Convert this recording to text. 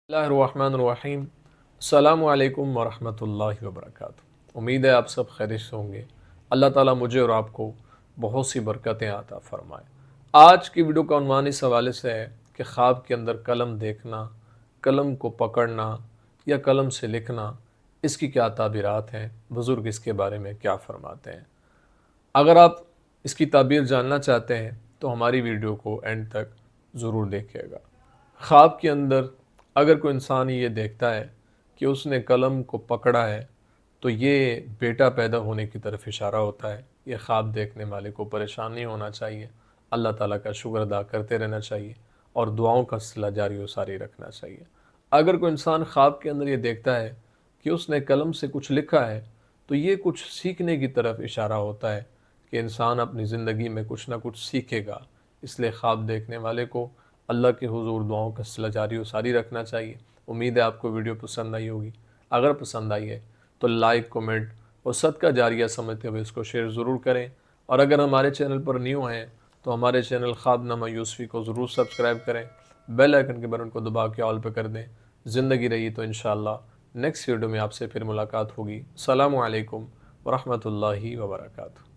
बिस्मिल्लाहिर्रहमानिर्रहीम। अस्सलामु अलैकुम वरहमतुल्लाहि वबरकातुहू। उम्मीद है आप सब खैरियत से होंगे। अल्लाह ताला मुझे और आपको बहुत सी बरकतें अता फ़रमाए। आज की वीडियो का उन्वान इस हवाले से है कि ख्वाब के अंदर कलम देखना, कलम को पकड़ना या कलम से लिखना, इसकी क्या ताबीरात हैं, बुज़ुर्ग इसके बारे में क्या फ़रमाते हैं। अगर आप इसकी ताबीर जानना चाहते हैं तो हमारी वीडियो को एंड तक ज़रूर देखिएगा। ख्वाब के अंदर अगर कोई इंसान ये देखता है कि उसने कलम को पकड़ा है तो ये बेटा पैदा होने की तरफ इशारा होता है। ये ख्वाब देखने वाले को परेशान नहीं होना चाहिए, अल्लाह ताला का शुक्र अदा करते रहना चाहिए और दुआओं का सिलसिला जारी व सारी रखना चाहिए। अगर कोई इंसान ख्वाब के अंदर ये देखता है कि उसने कलम से कुछ लिखा है तो ये कुछ सीखने की तरफ इशारा होता है कि इंसान अपनी ज़िंदगी में कुछ ना कुछ सीखेगा। इसलिए ख्वाब देखने वाले को अल्लाह के हुज़ूर दुआओं का सिलसिला जारी व सारी रखना चाहिए। उम्मीद है आपको वीडियो पसंद आई होगी। अगर पसंद आई है तो लाइक, कमेंट और सदका जारिया समझते हुए इसको शेयर ज़रूर करें। और अगर हमारे चैनल पर न्यू हैं तो हमारे चैनल ख्वाबनामा यूसुफ़ी को ज़रूर सब्सक्राइब करें, बेल आइकन के बटन को दबा के ऑल पे कर दें। ज़िंदगी रही तो इंशाअल्लाह नेक्स्ट वीडियो में आपसे फिर मुलाकात होगी। अस्सलामु अलैकुम वरहमतुल्लाहि वबरकातुहू।